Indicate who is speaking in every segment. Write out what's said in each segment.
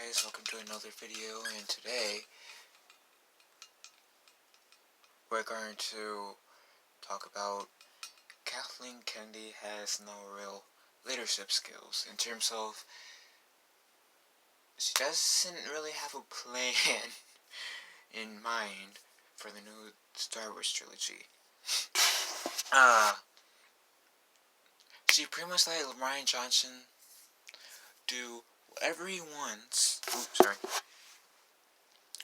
Speaker 1: guys, welcome to another video, and today we're going to talk about Kathleen Kennedy has no real leadership skills in terms of she doesn't really have a plan in mind for the new Star Wars trilogy. She pretty much let Rian Johnson do whatever he wants.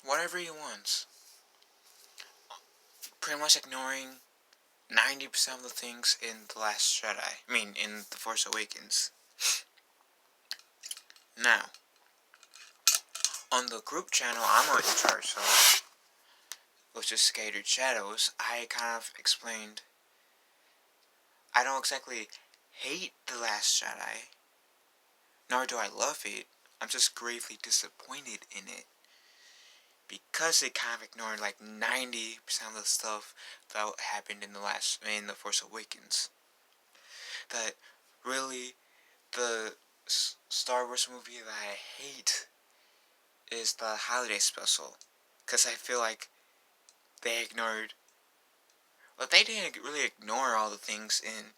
Speaker 1: Whatever he wants. Pretty much ignoring 90% of the things in The Last Jedi. In The Force Awakens. Now, on the group channel I'm in charge of, which is Scattered Shadows, I kind of explained I don't exactly hate The Last Jedi, nor do I love it. I'm just gravely disappointed in it, because it kind of ignored like 90% of the stuff that happened in The Force Awakens. That really, the Star Wars movie that I hate is the holiday special, because I feel like they ignored, well, they didn't really ignore all the things in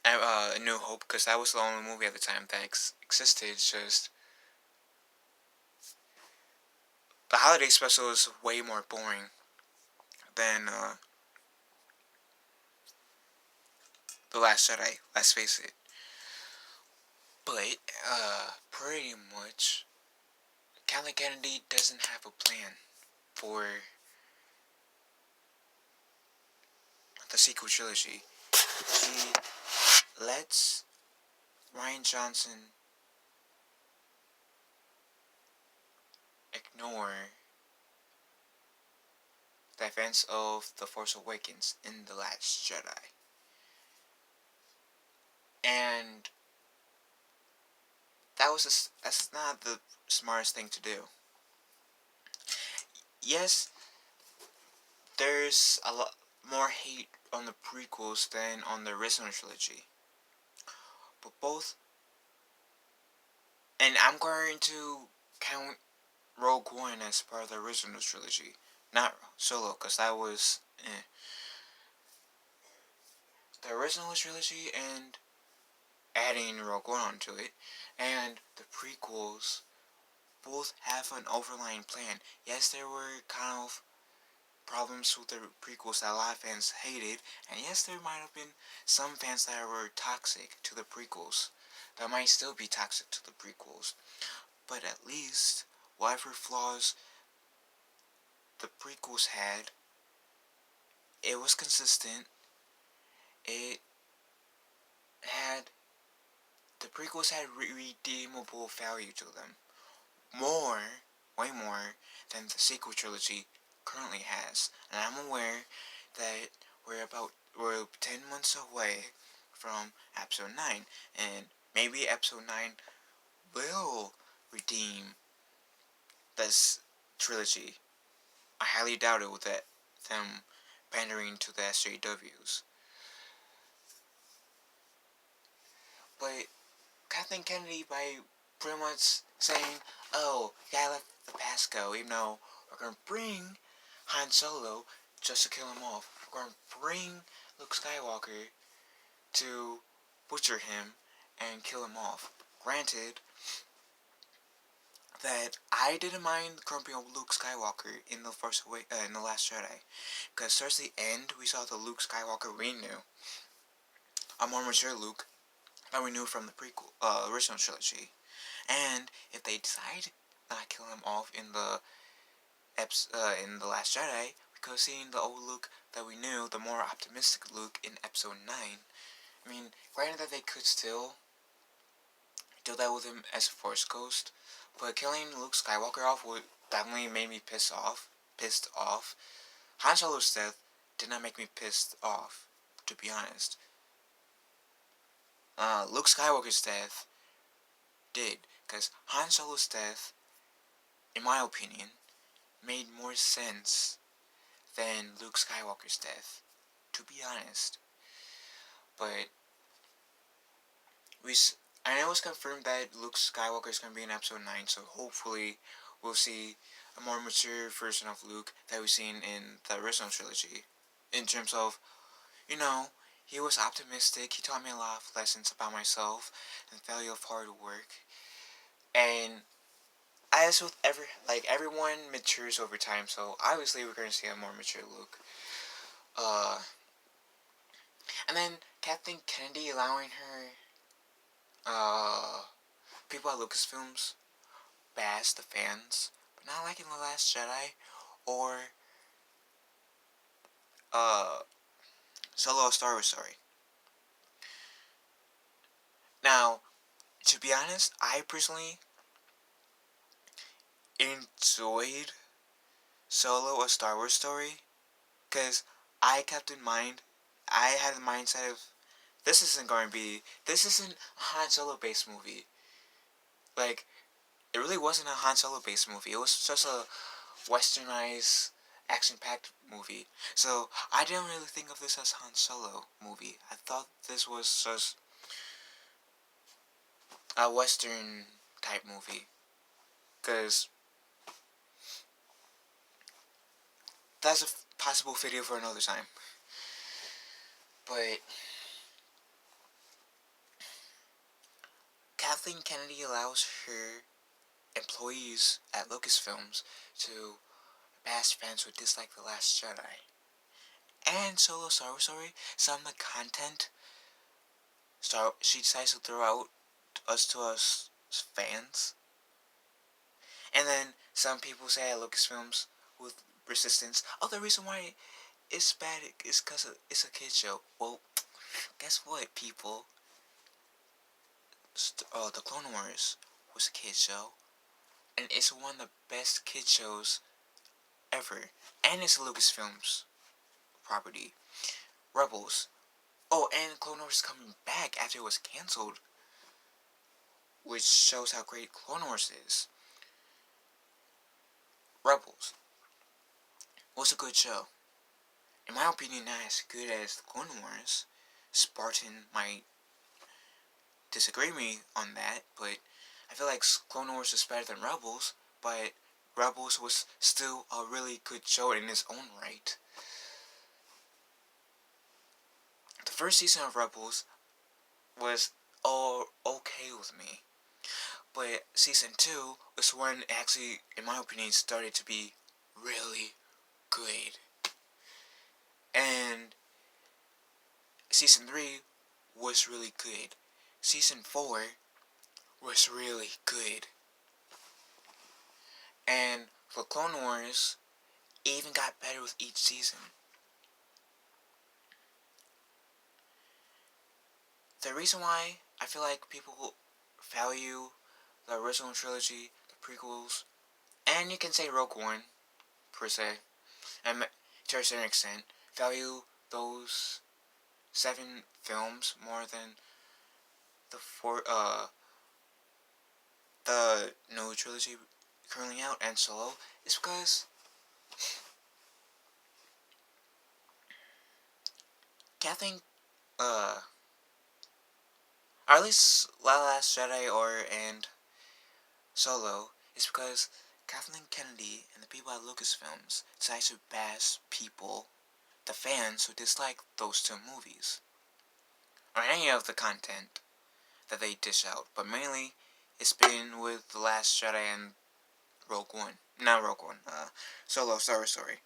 Speaker 1: A New Hope, because that was the only movie at the time that existed. It's just the holiday special is way more boring than The Last Jedi, let's face it. But, pretty much, Kathleen Kennedy doesn't have a plan for the sequel trilogy. She lets Rian Johnson ignore the events of The Force Awakens in The Last Jedi. And that's not the smartest thing to do. Yes, there's a lot more hate on the prequels than on the original trilogy. But both, and I'm going to count Rogue One as part of the original trilogy, not Solo, because that was the original trilogy, and adding Rogue One onto it, and the prequels both have an overlying plan. Yes, there were kind of problems with the prequels that a lot of fans hated, and yes, there might have been some fans that were toxic to the prequels, that might still be toxic to the prequels, but at least whatever flaws the prequels had, it was consistent. The prequels had redeemable value to them. Way more than the sequel trilogy currently has. And I'm aware that we're 10 months away from episode 9, and maybe episode 9 will redeem this trilogy. I highly doubt it with them pandering to the SJWs. But Kathleen Kennedy, by pretty much saying, oh, yeah, I let the past go, even though we're going to bring Han Solo just to kill him off. We're going to bring Luke Skywalker to butcher him and kill him off. Granted, that I didn't mind the grumpy old Luke Skywalker in The Last Jedi, because towards the end we saw the Luke Skywalker we knew, a more mature Luke that we knew from the original trilogy. And if they decide to not kill him off in the Last Jedi, we could have seen the old Luke that we knew, the more optimistic Luke in Episode 9. Granted that they could still do that with him as a Force Ghost, but killing Luke Skywalker off would definitely made me pissed off. Han Solo's death did not make me pissed off, to be honest. Luke Skywalker's death did, because Han Solo's death, in my opinion, made more sense than Luke Skywalker's death, to be honest. But And it was confirmed that Luke Skywalker is going to be in Episode 9, so hopefully we'll see a more mature version of Luke that we've seen in the original trilogy. In terms of, you know, he was optimistic, he taught me a lot of lessons about myself and the value of hard work. And as with everyone matures over time, so obviously we're going to see a more mature Luke. And then Kathleen Kennedy allowing her people at Lucasfilms bash the fans, but not like in The Last Jedi or Solo: A Star Wars Story. Now, to be honest, I personally enjoyed Solo: A Star Wars Story because I kept in mind, I had the mindset of this isn't a Han Solo based movie. Like, it really wasn't a Han Solo based movie. It was just a westernized, action-packed movie. So I didn't really think of this as Han Solo movie. I thought this was just a western type movie. Cause that's a possible video for another time. But Kathleen Kennedy allows her employees at Lucasfilms to bash fans who dislike The Last Jedi. And Solo: Star Wars Story, some of the content she decides to throw out to us fans. And then some people say at Lucasfilms with resistance, oh, the reason why it's bad is because it's a kid show. Well, guess what, people? The Clone Wars was a kid show, and it's one of the best kid shows ever. And it's a Lucasfilms property. Rebels. Oh, and Clone Wars is coming back after it was cancelled, which shows how great Clone Wars is. Rebels was a good show. In my opinion, not as good as the Clone Wars. Spartan might disagree me on that, but I feel like Clone Wars is better than Rebels, but Rebels was still a really good show in its own right. The first season of Rebels was all okay with me, but season 2 was when it actually, in my opinion, started to be really good. And season 3 was really good. Season 4 was really good. And for Clone Wars, it even got better with each season. The reason why I feel like people value the original trilogy, the prequels, and you can say Rogue One, per se, and to a certain extent, value those 7 films more than the new trilogy currently out and Solo, is because Kathleen, or at least Last Jedi and Solo, is because Kathleen Kennedy and the people at Lucasfilms decided to bash people, the fans who dislike those 2 movies, or any of the content that they dish out, but mainly it's been with The Last Jedi and Rogue One. Not Rogue One, Solo: Star Wars Story.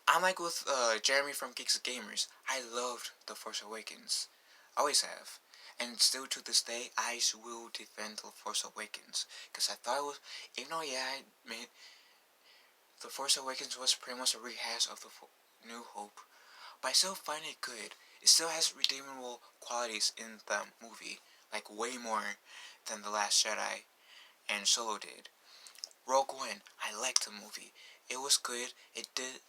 Speaker 1: I'm like with Jeremy from Geeks and Gamers. I loved The Force Awakens. Always have. And still to this day, I will defend The Force Awakens. Because I thought it was, even though, yeah, I admit, The Force Awakens was pretty much a rehash of The New Hope, but I still find it good. It still has redeemable qualities in the movie, like way more than The Last Jedi and Solo did. Rogue One, I liked the movie. It was good. It did.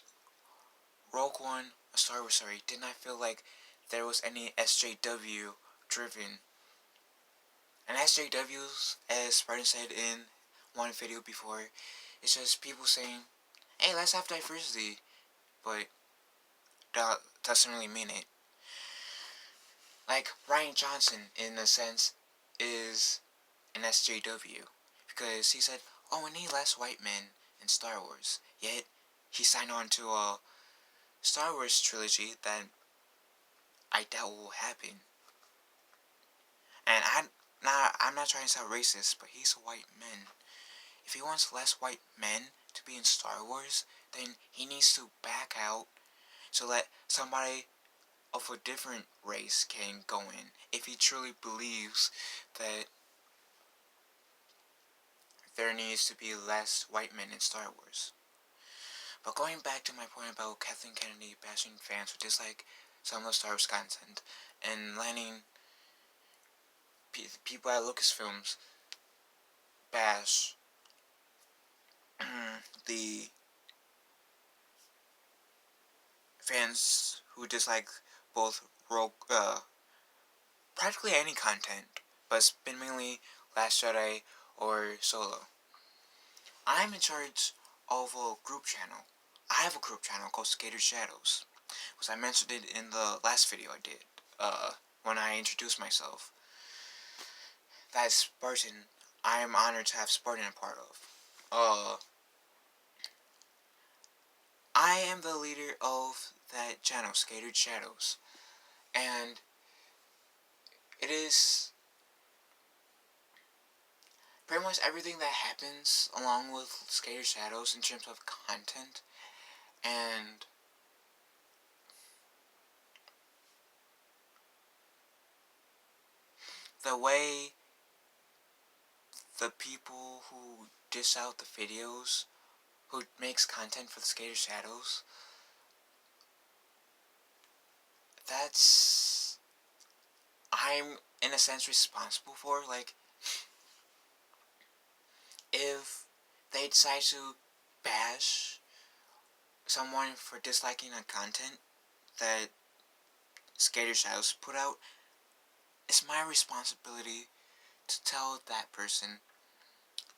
Speaker 1: Rogue One, A Star Wars Story, did not feel like there was any SJW driven. And SJWs, as Spartan said in one video before, it's just people saying, hey, let's have diversity, but that doesn't really mean it. Like, Ryan Johnson, in a sense, is an SJW. Because he said, oh, we need less white men in Star Wars. Yet, he signed on to a Star Wars trilogy that I doubt will happen. And I'm not trying to sound racist, but he's a white man. If he wants less white men to be in Star Wars, then he needs to back out so that somebody of a different race can go in. If he truly believes that there needs to be less white men in Star Wars. But going back to my point about Kathleen Kennedy bashing fans who dislike some of the Star Wars content and letting people at Lucasfilms bash the fans who dislike both practically any content, but it's been mainly Last Jedi or Solo. I'm in charge of a group channel. I have a group channel called Skater Shadows, because I mentioned it in the last video I did, when I introduced myself. That Spartan, I am honored to have Spartan a part of. I am the leader of that channel, Skater Shadows, and it is pretty much everything that happens along with Skater Shadows in terms of content and the way the people who dish out the videos, who makes content for the Skater Shadows, that's I'm in a sense responsible for. Like, if they decide to bash someone for disliking a content that Skater Shadows put out, it's my responsibility to tell that person,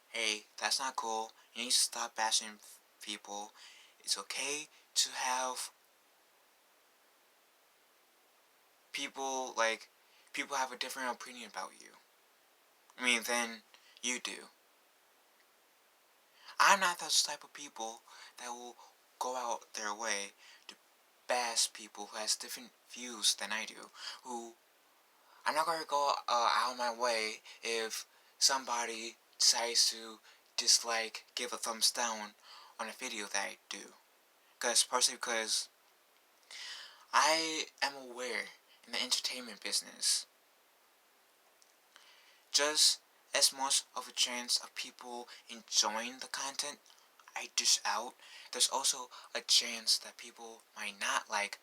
Speaker 1: hey, that's not cool, you need to stop bashing people, it's okay to have people have a different opinion about you. I mean, than you do. I'm not those type of people that will go out their way to bash people who has different views than I do. Who I'm not gonna go out of my way if somebody decides to dislike, give a thumbs down on a video that I do. Partially because I am aware in the entertainment business, just as much of a chance of people enjoying the content I dish out, there's also a chance that people might not like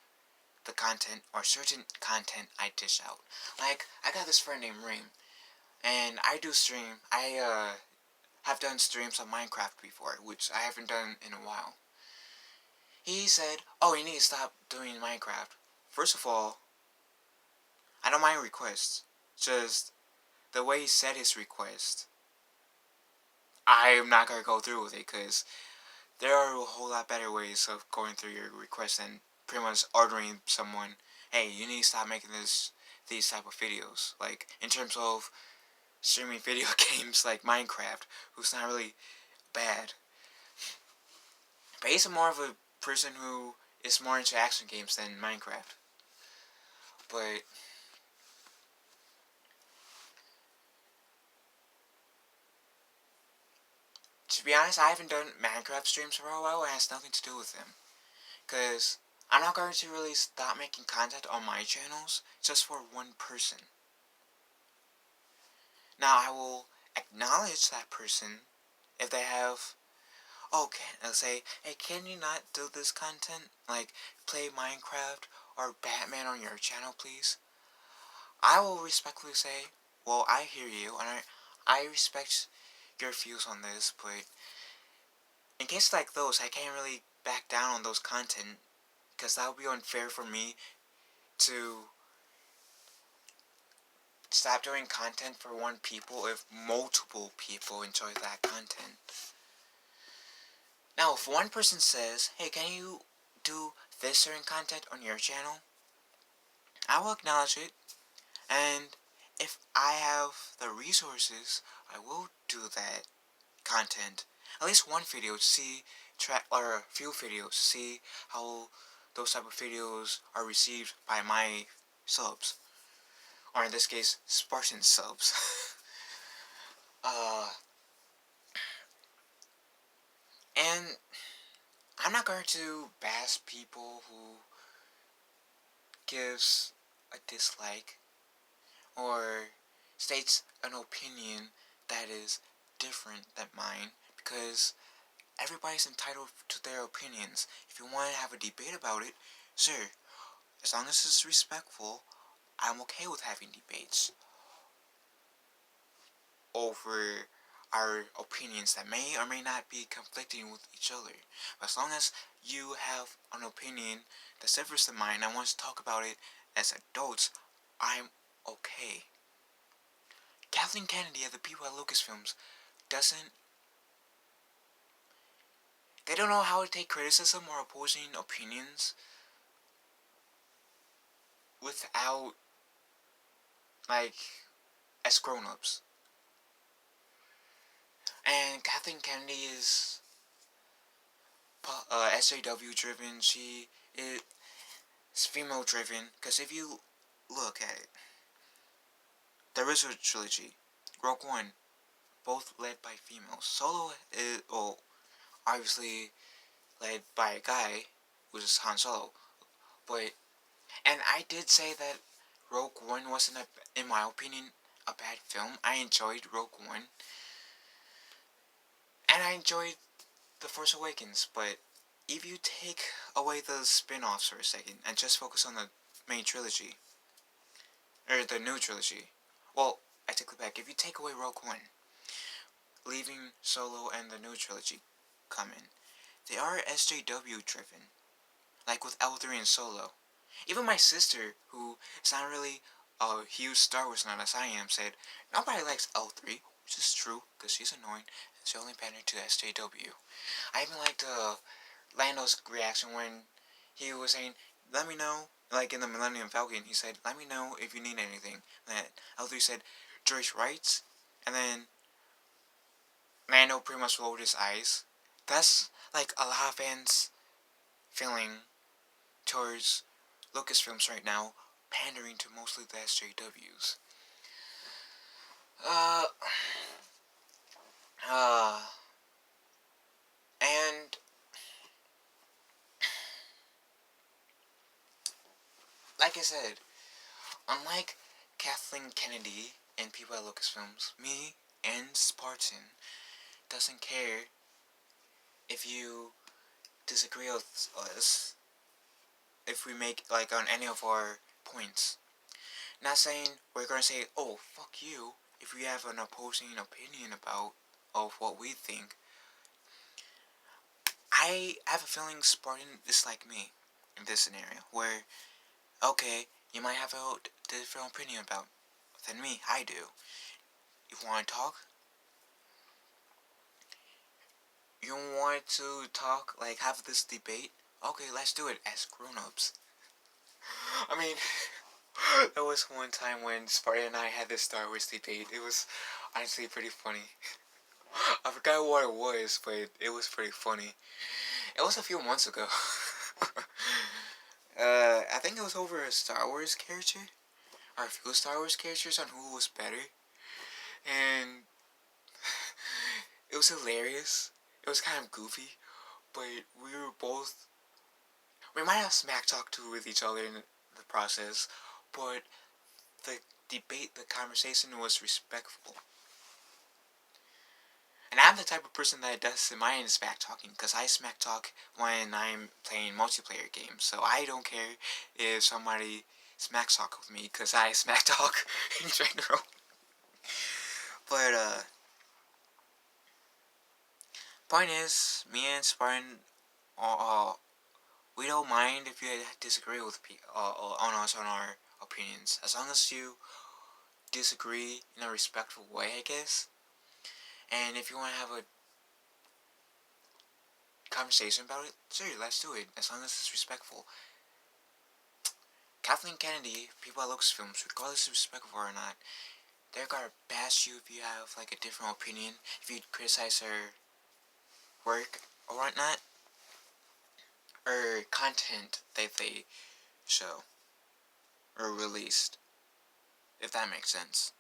Speaker 1: the content or certain content I dish out. Like, I got this friend named Reem, and I do stream. I have done streams on Minecraft before, which I haven't done in a while. He said, oh, you need to stop doing Minecraft. First of all, I don't mind requests, just the way he said his request, I'm not gonna go through with it, because there are a whole lot better ways of going through your request than pretty much ordering someone, hey, you need to stop making these type of videos. Like, in terms of streaming video games like Minecraft, who's not really bad. But he's more of a person who is more into action games than Minecraft. But to be honest, I haven't done Minecraft streams for a while, and it has nothing to do with him. Because I'm not going to really stop making content on my channels just for one person. Now, I will acknowledge that person if they have, I'll say, hey, can you not do this content? Like, play Minecraft or Batman on your channel, please? I will respectfully say, well, I hear you, and I respect your views on this, but in cases like those, I can't really back down on those content, because that would be unfair for me to stop doing content for one people if multiple people enjoy that content. Now, if one person says, hey, can you do this certain content on your channel? I will acknowledge it, And if I have the resources, I will do that content. At least one video to see, or a few videos to see how those type of videos are received by my subs. Or in this case, Spartan subs. uh, and I'm not going to bash people who gives a dislike or states an opinion that is different than mine, because everybody's entitled to their opinions. If you want to have a debate about it, sure, as long as it's respectful, I'm okay with having debates over our opinions that may or may not be conflicting with each other. But as long as you have an opinion that differs than mine and wants to talk about it as adults, I'm okay. Kathleen Kennedy and the people at Lucasfilms doesn't they don't know how to take criticism or opposing opinions without, like, as grown-ups. And Kathleen Kennedy is SJW driven. She is female driven, because if you look at it, the original trilogy, Rogue One, both led by females. Solo is, well, obviously led by a guy, which is Han Solo. But, and I did say that Rogue One wasn't, in my opinion, a bad film. I enjoyed Rogue One. And I enjoyed The Force Awakens, but if you take away the spin-offs for a second and just focus on the main trilogy, or the new trilogy, well, I take it back. If you take away Rogue One, leaving Solo and the new trilogy coming, they are SJW driven, like with L3 and Solo. Even my sister, who is not really a huge Star Wars nut as I am, said nobody likes L3, which is true because she's annoying. She only pandered to SJW. I even liked Lando's reaction when he was saying, "Let me know." Like in the Millennium Falcon, he said, "Let me know if you need anything." And then L3 said, "Joyce writes," and then Lando pretty much rolled his eyes. That's like a lot of fans feeling towards Lucasfilms right now, pandering to mostly the SJWs. Uh, uh, and like I said, unlike Kathleen Kennedy and people at Lucasfilms, me and Spartan doesn't care if you disagree with us, if we make, like, on any of our points. Not saying we're gonna say, "Oh, fuck you," if we have an opposing opinion about of what we think. I have a feeling Spartan is like me in this scenario, where, okay, you might have a different opinion about than me. I do. You want to talk? You want to talk, like, have this debate? Okay, let's do it as grown-ups. I mean, there was one time when Spartan and I had this Star Wars debate. It was honestly pretty funny. I forgot what it was, but it was pretty funny. It was a few months ago. I think it was over a Star Wars character, or a few Star Wars characters on who was better, and it was hilarious. It was kind of goofy, but we might have smack talked with each other in the process, but the debate, the conversation was respectful. And I'm the type of person that doesn't mind smack talking, because I smack talk when I'm playing multiplayer games. So I don't care if somebody smack talk with me, because I smack talk in general. But point is, me and Spartan, we don't mind if you disagree with on us on our opinions, as long as you disagree in a respectful way, I guess. And if you want to have a conversation about it, sure, let's do it, as long as it's respectful. Kathleen Kennedy, people at Lucasfilms, regardless of respect for her or not, they're gonna bash you if you have like a different opinion, if you criticize her work or whatnot, or content that they show or released, if that makes sense.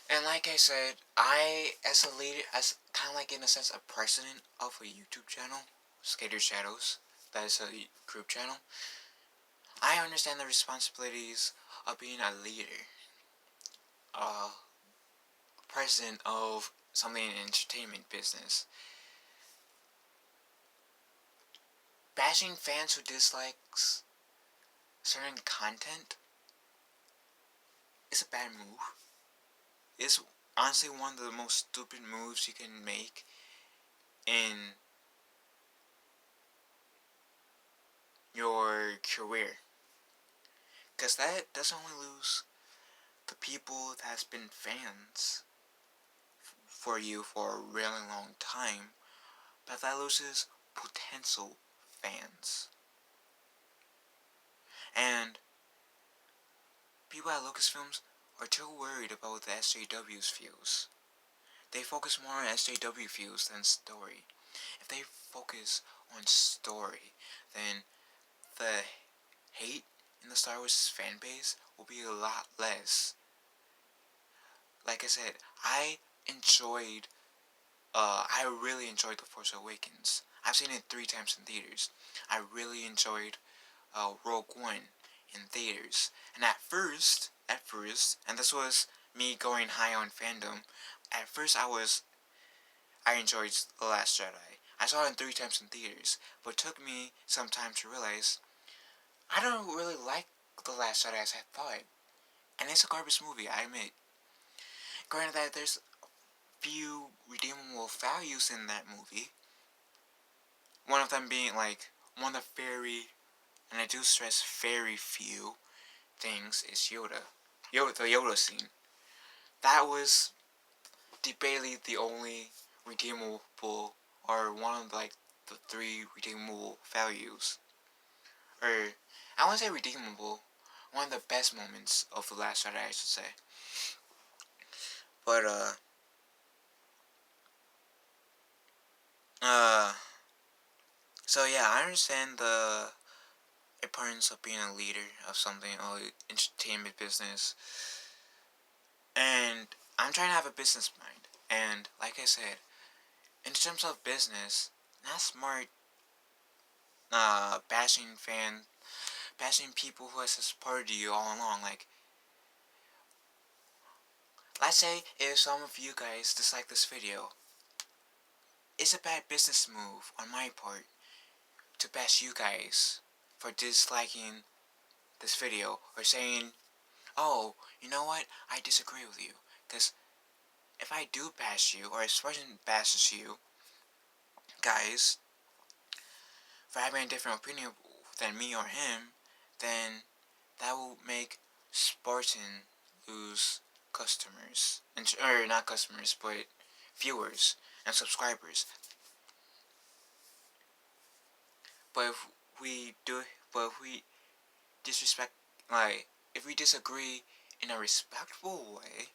Speaker 1: And like I said, I, as a leader, as kind of like in a sense a president of a YouTube channel, Skater Shadows, that is a group channel, I understand the responsibilities of being a leader, president of something in entertainment business. Bashing fans who dislikes certain content is a bad move. It's honestly one of the most stupid moves you can make in your career. Because that doesn't only lose the people that's been fans for you for a really long time, but that loses potential fans. And people at Lucasfilms are too worried about the SJW's views. They focus more on SJW views than story. If they focus on story, then the hate in the Star Wars fan base will be a lot less. Like I said, I really enjoyed The Force Awakens. I've seen it 3 times in theaters. I really enjoyed Rogue One in theaters. And at first, and this was me going high on fandom, at first I enjoyed The Last Jedi. I saw it in 3 times in theaters, but it took me some time to realize I don't really like The Last Jedi as I thought. And it's a garbage movie, I admit. Granted that there's few redeemable values in that movie. One of them being like one of the very, and I do stress very few things, is Yoda. The Yoda scene. That was debatably the only redeemable, or one of like the 3 redeemable values. Or I won't say redeemable. One of the best moments of The Last Jedi, I should say. But so yeah, I understand the importance of being a leader of something, or entertainment business, and I'm trying to have a business mind. And like I said, in terms of business, not smart bashing people who has supported you all along. Like, let's say if some of you guys dislike this video, it's a bad business move on my part to bash you guys for disliking this video, or saying, oh, you know what, I disagree with you. Because if I do bash you, or if this person bashes you guys for having a different opinion than me or him, then that will make Spartan lose customers, or not customers, but viewers and subscribers. But if we disrespect, like, if we disagree in a respectful way,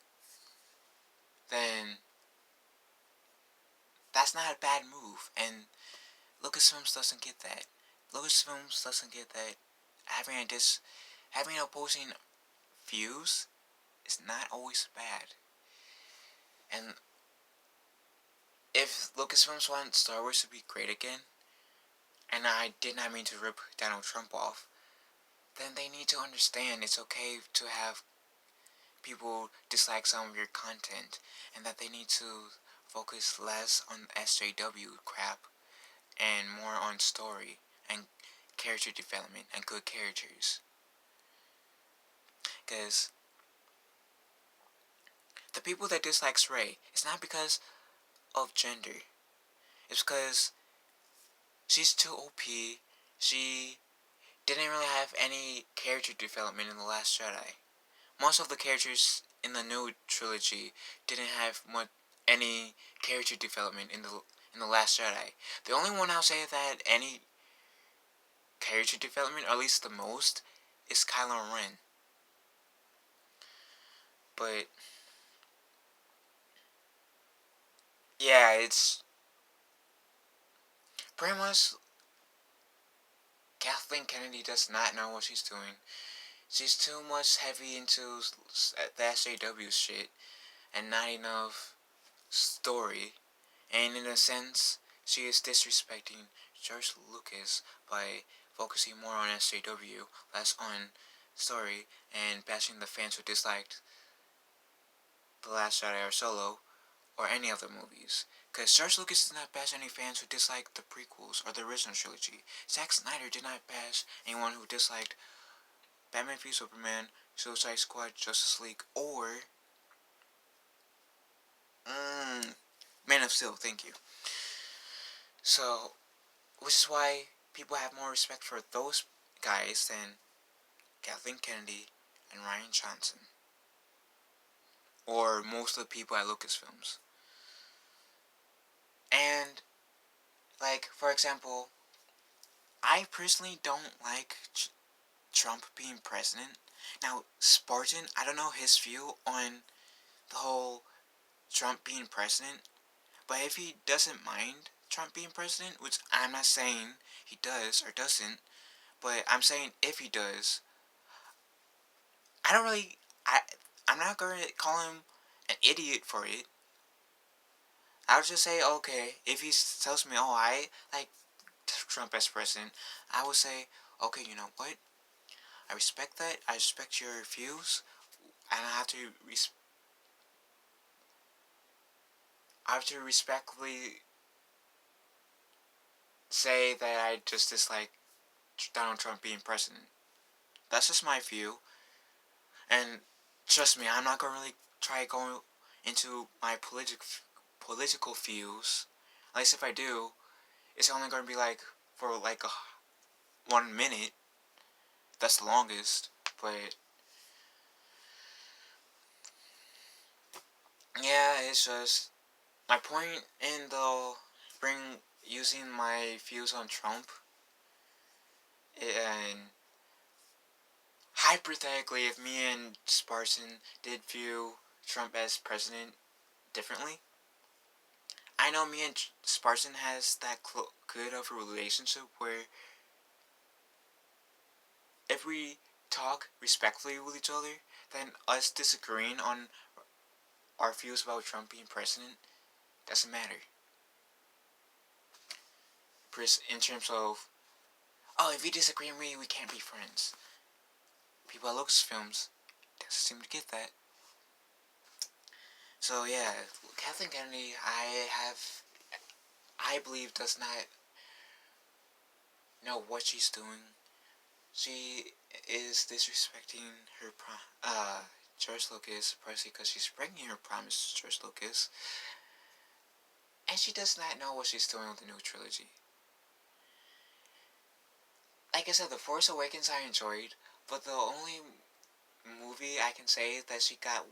Speaker 1: then that's not a bad move. And Lucasfilms doesn't get that. Lucasfilms doesn't get that having opposing views is not always bad. And if Lucasfilms want Star Wars to be great again, and I did not mean to rip Donald Trump off, then they need to understand it's okay to have people dislike some of your content, and that they need to focus less on SJW crap and more on story and character development and good characters. Because the people that dislike Rey, it's not because of gender. It's because she's too OP. She didn't really have any character development in The Last Jedi. Most of the characters in the new trilogy didn't have any character development in the Last Jedi. The only one I'll say that any character development, or at least the most, is Kylo Ren. But yeah, it's pretty much Kathleen Kennedy does not know what she's doing. She's too much heavy into the SJW shit and not enough story. And in a sense, she is disrespecting George Lucas by focusing more on SJW, less on story, and bashing the fans who disliked The Last Jedi or Solo or any other movies. Because George Lucas did not bash any fans who disliked the prequels or the original trilogy. Zack Snyder did not bash anyone who disliked Batman v Superman, Suicide Squad, Justice League, or Man of Steel. Thank you. So, which is why people have more respect for those guys than Kathleen Kennedy and Rian Johnson, or most of the people at Lucasfilms. And, like, for example, I personally don't like Trump being president. Now, Spartan, I don't know his view on the whole Trump being president, but if he doesn't mind Trump being president, which I'm not saying he does or doesn't, but I'm saying if he does, I don't really, I'm not going to call him an idiot for it. I'll just say, okay, if he tells me, oh, I like Trump as president, I would say, okay, you know what? I respect that. I respect your views, and I have to respectfully say that I just dislike Donald Trump being president. That's just my view, and trust me, I'm not gonna really try going into my political views. At least if I do, it's only gonna be like for like 1 minute. That's the longest, but yeah, it's just my point in the using my views on Trump, and hypothetically, if me and Spartan did view Trump as president differently, I know me and Spartan has that good of a relationship where if we talk respectfully with each other, then us disagreeing on our views about Trump being president doesn't matter. In terms of, oh, if you disagree with me, we can't be friends. People at Lucasfilms doesn't seem to get that. So yeah, Kathleen Kennedy, I believe does not know what she's doing. She is disrespecting her George Lucas, partially because she's breaking her promise to George Lucas, and she does not know what she's doing with the new trilogy. Like I said, The Force Awakens I enjoyed, but the only movie I can say that she got,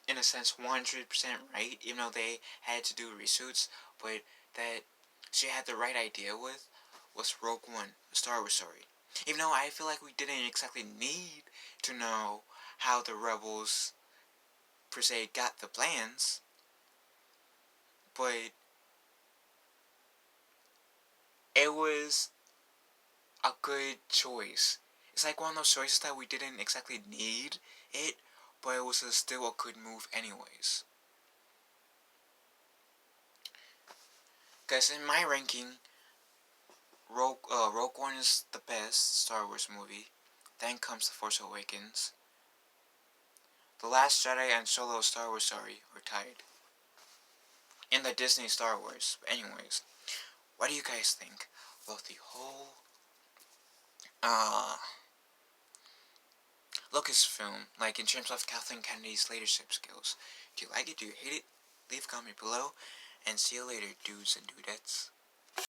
Speaker 1: in a sense, 100% right, even though they had to do reshoots, but that she had the right idea with, was Rogue One, a Star Wars story. Even though I feel like we didn't exactly need to know how the rebels, per se, got the plans, but it was a good choice. It's like one of those choices that we didn't exactly need it, but it was still a good move anyways. Because in my ranking, Rogue One is the best Star Wars movie. Then comes The Force Awakens. The Last Jedi and Solo Star Wars story are tied in the Disney Star Wars. But anyways, what do you guys think about the whole Lucasfilm, like in terms of Kathleen Kennedy's leadership skills? Do you like it? Do you hate it? Leave a comment below, and see you later, dudes and dudettes.